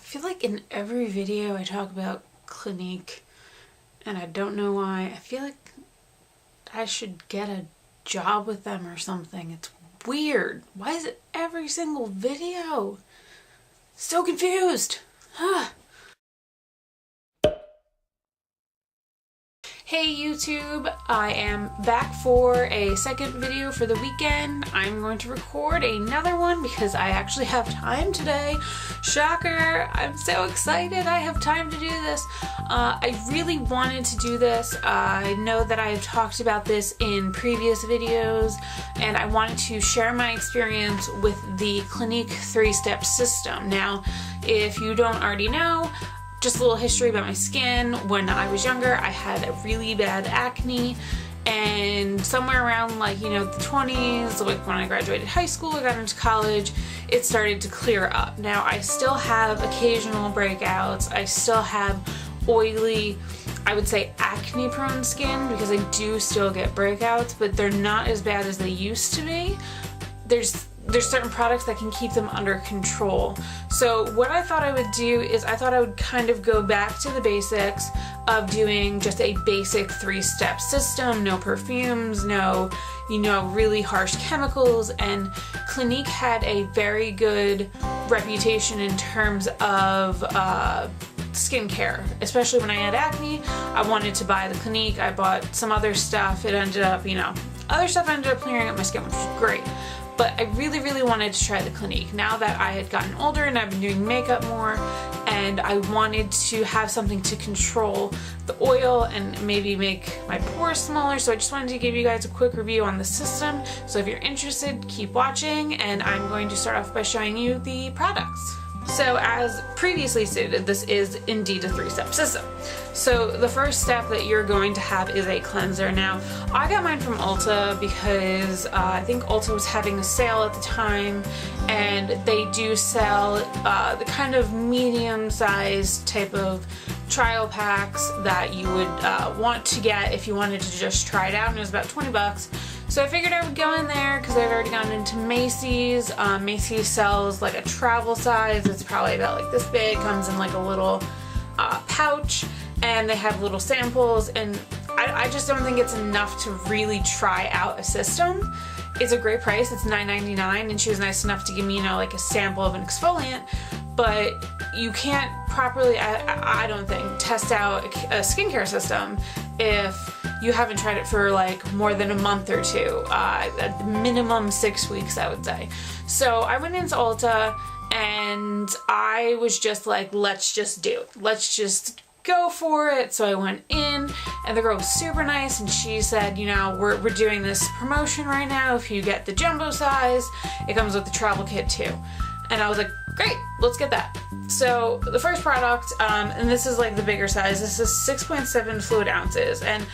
feel like in every video I talk about Clinique, and I don't know why. I feel like I should get a job with them or something. It's weird. Why is it every single video? So confused. Huh. Hey YouTube, I am back for a second video for the weekend. I'm going to record another one because I actually have time today. Shocker, I'm so excited I have time to do this. I really wanted to do this. I know that I have talked about this in previous videos, and I wanted to share my experience with the Clinique 3-step system. Now, if you don't already know, just a little history about my skin. When I was younger, I had a really bad acne, and somewhere around the 20s, like when I graduated high school, I got into college, it started to clear up. Now I still have occasional breakouts. I still have oily, I would say acne prone skin, because I do still get breakouts, but they're not as bad as they used to be. There's certain products that can keep them under control. So what I thought I would do is I thought I would kind of go back to the basics of doing just a basic 3-step system, no perfumes, no, really harsh chemicals, and Clinique had a very good reputation in terms of skincare, especially when I had acne. I wanted to buy the Clinique. I bought some other stuff. It ended up, other stuff ended up clearing up my skin, which was great. But I really, really wanted to try the Clinique. Now that I had gotten older and I've been doing makeup more, and I wanted to have something to control the oil and maybe make my pores smaller, so I just wanted to give you guys a quick review on the system. So if you're interested, keep watching, and I'm going to start off by showing you the products. So as previously stated, this is indeed a 3-step system. So the first step that you're going to have is a cleanser. Now, I got mine from Ulta because I think Ulta was having a sale at the time, and they do sell the kind of medium-sized type of trial packs that you would want to get if you wanted to just try it out, and it was about 20 bucks. So I figured I would go in there because I'd already gotten into Macy's. Macy's sells like a travel size. It's probably about like this big, comes in like a little pouch, and they have little samples, and I just don't think it's enough to really try out a system. It's a great price. It's $9.99, and she was nice enough to give me, like a sample of an exfoliant, but you can't properly, I don't think, test out a skincare system if you haven't tried it for like more than a month or two, at minimum 6 weeks, I would say. So I went into Ulta and I was just like, let's just do it. Let's just go for it. So I went in, and the girl was super nice, and she said, we're doing this promotion right now. If you get the jumbo size, it comes with the travel kit too. And I was like, great, let's get that. So the first product, and this is like the bigger size, this is 6.7 fluid ounces, and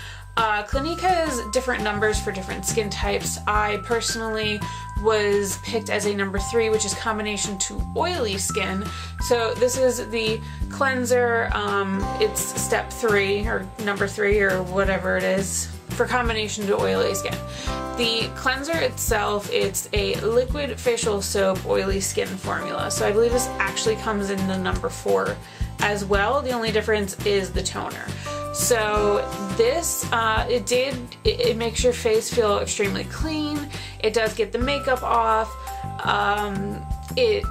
Clinique has different numbers for different skin types. I personally was picked as a number 3, which is combination to oily skin. So this is the cleanser. It's step 3 or number 3 or whatever it is for combination to oily skin. The cleanser itself, it's a liquid facial soap oily skin formula. So I believe this actually comes in the number 4 as well. The only difference is the toner. So this, it makes your face feel extremely clean. It does get the makeup off. It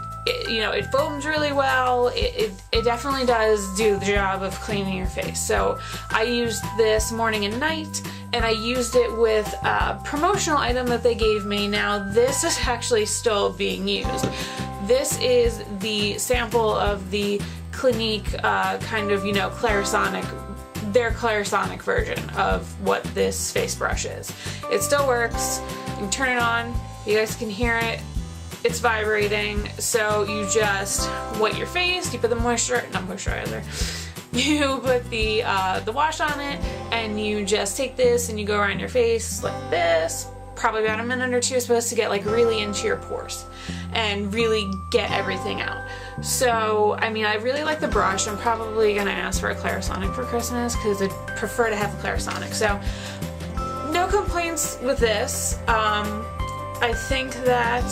foams really well. It definitely does do the job of cleaning your face. So I used this morning and night, and I used it with a promotional item that they gave me. Now this is actually still being used. This is the sample of the Clinique Clarisonic, their Clarisonic version of what this face brush is. It still works. You can turn it on. You guys can hear it. It's vibrating. So you just wet your face. You put the moisturizer. You put the wash on it, and you just take this and you go around your face like this. Probably about a minute or two. You're supposed to get like really into your pores and really get everything out. So, I mean, I really like the brush. I'm probably gonna ask for a Clarisonic for Christmas because I'd prefer to have a Clarisonic. So, no complaints with this. I think that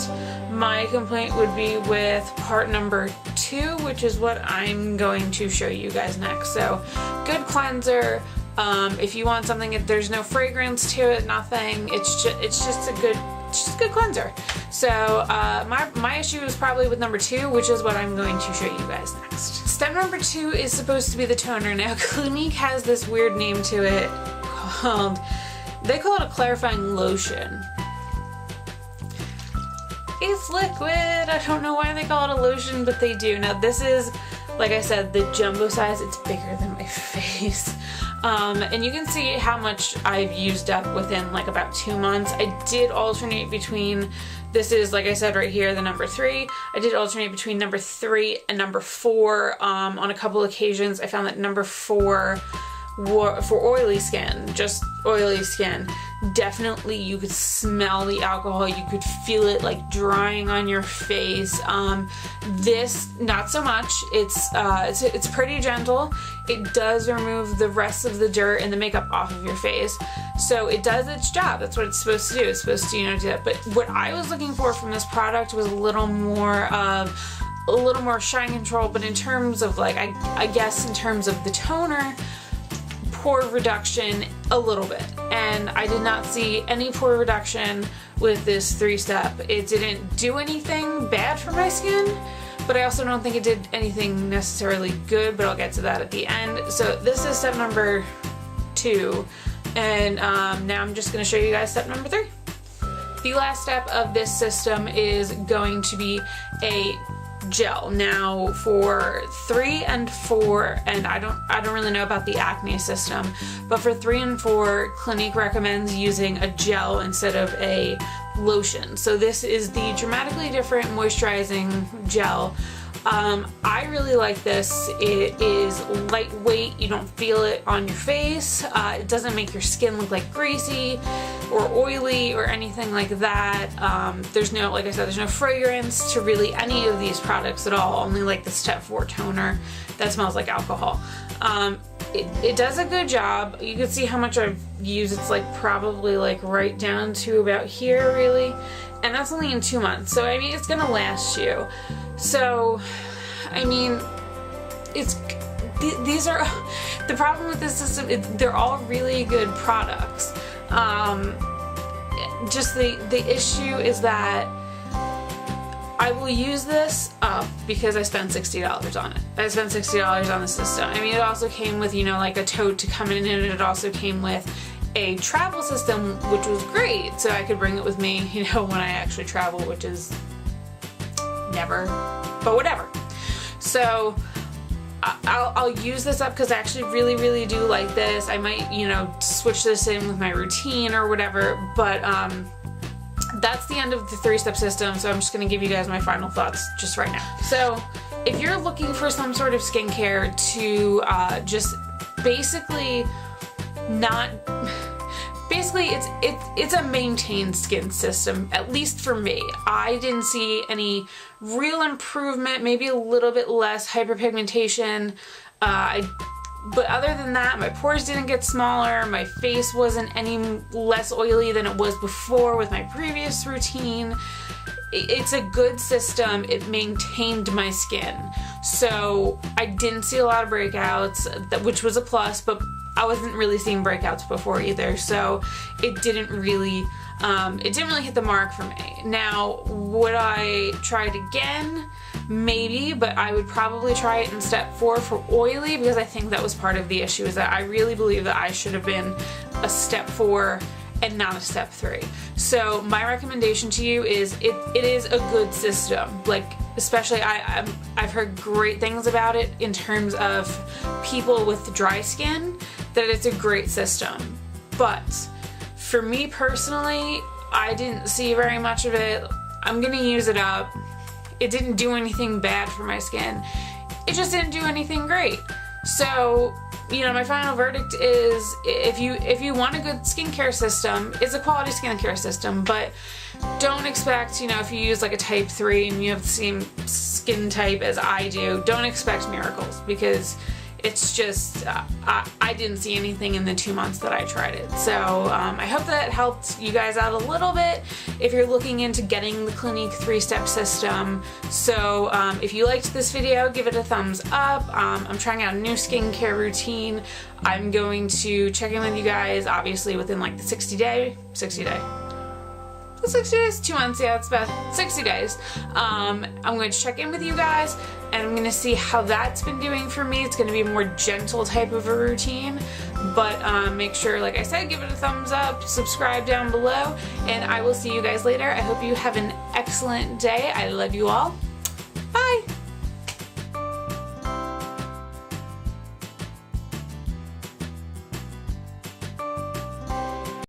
My complaint would be with part number 2, which is what I'm going to show you guys next. So, good cleanser. If you want something that there's no fragrance to it, nothing, it's just a good cleanser. So my issue is probably with number 2, which is what I'm going to show you guys next. Step number 2 is supposed to be the toner. Now Clinique has this weird name to it called, they call it a clarifying lotion. It's liquid. I don't know why they call it a lotion, but they do. Now this is, like I said, the jumbo size. It's bigger than my face. And you can see how much I've used up within like about 2 months. I did alternate between, this is, like I said right here, the number 3. I did alternate between number 3 and number 4 on a couple occasions. I found that number 4 for oily skin, just oily skin, definitely you could smell the alcohol, you could feel it like drying on your face. This, not so much. It's pretty gentle. It does remove the rest of the dirt and the makeup off of your face. So it does its job. That's what it's supposed to do. It's supposed to, do that. But what I was looking for from this product was a little more shine control, but in terms of like, I guess in terms of the toner, pore reduction a little bit, and I did not see any pore reduction with this 3-step. It didn't do anything bad for my skin, but I also don't think it did anything necessarily good, but I'll get to that at the end. So this is step number 2, and now I'm just going to show you guys step number 3. The last step of this system is going to be a gel. Now for 3 and 4, and I don't really know about the acne system, but for 3 and 4, Clinique recommends using a gel instead of a lotion. So this is the dramatically different moisturizing gel. I really like this. It is lightweight. You don't feel it on your face. It doesn't make your skin look like greasy or oily or anything like that. There's no, like I said, there's no fragrance to really any of these products at all, only like the step 4 toner that smells like alcohol. It does a good job. You can see how much I've used. It's like probably like right down to about here really, and that's only in 2 months. So I mean, it's gonna last you. So, I mean, these are, the problem with this system is they're all really good products. Just the issue is that I will use this up because I spent $60 on it. I spent $60 on the system. I mean, it also came with, like a tote to come in, and it also came with a travel system, which was great. So I could bring it with me, when I actually travel, which is never, but whatever. So I'll use this up because I actually really do like this. I might, switch this in with my routine or whatever, but that's the end of the 3-step system. So I'm just going to give you guys my final thoughts just right now. So if you're looking for some sort of skincare to just basically not, basically it's a maintained skin system, at least for me. I didn't see any real improvement, maybe a little bit less hyperpigmentation. But other than that, my pores didn't get smaller, my face wasn't any less oily than it was before with my previous routine. It's a good system. It maintained my skin. So I didn't see a lot of breakouts, which was a plus, but I wasn't really seeing breakouts before either, so it didn't really hit the mark for me. Now, would I try it again? Maybe, but I would probably try it in step 4 for oily, because I think that was part of the issue, is that I really believe that I should have been a step 4 and not a step 3. So my recommendation to you is it is a good system. Like, especially I've heard great things about it in terms of people with dry skin, that it's a great system. But for me personally, I didn't see very much of it. I'm gonna use it up. It didn't do anything bad for my skin. It just didn't do anything great. So, my final verdict is if you want a good skincare system, it's a quality skincare system, but don't expect, if you use like a type 3 and you have the same skin type as I do, don't expect miracles, because it's just, I didn't see anything in the 2 months that I tried it. So I hope that helped you guys out a little bit if you're looking into getting the Clinique 3-step system. So if you liked this video, give it a thumbs up. I'm trying out a new skincare routine. I'm going to check in with you guys obviously within like the 60 days, 2 months, yeah, it's about 60 days. I'm going to check in with you guys and I'm going to see how that's been doing for me. It's going to be a more gentle type of a routine, but make sure, like I said, give it a thumbs up, subscribe down below, and I will see you guys later. I hope you have an excellent day. I love you all. Bye!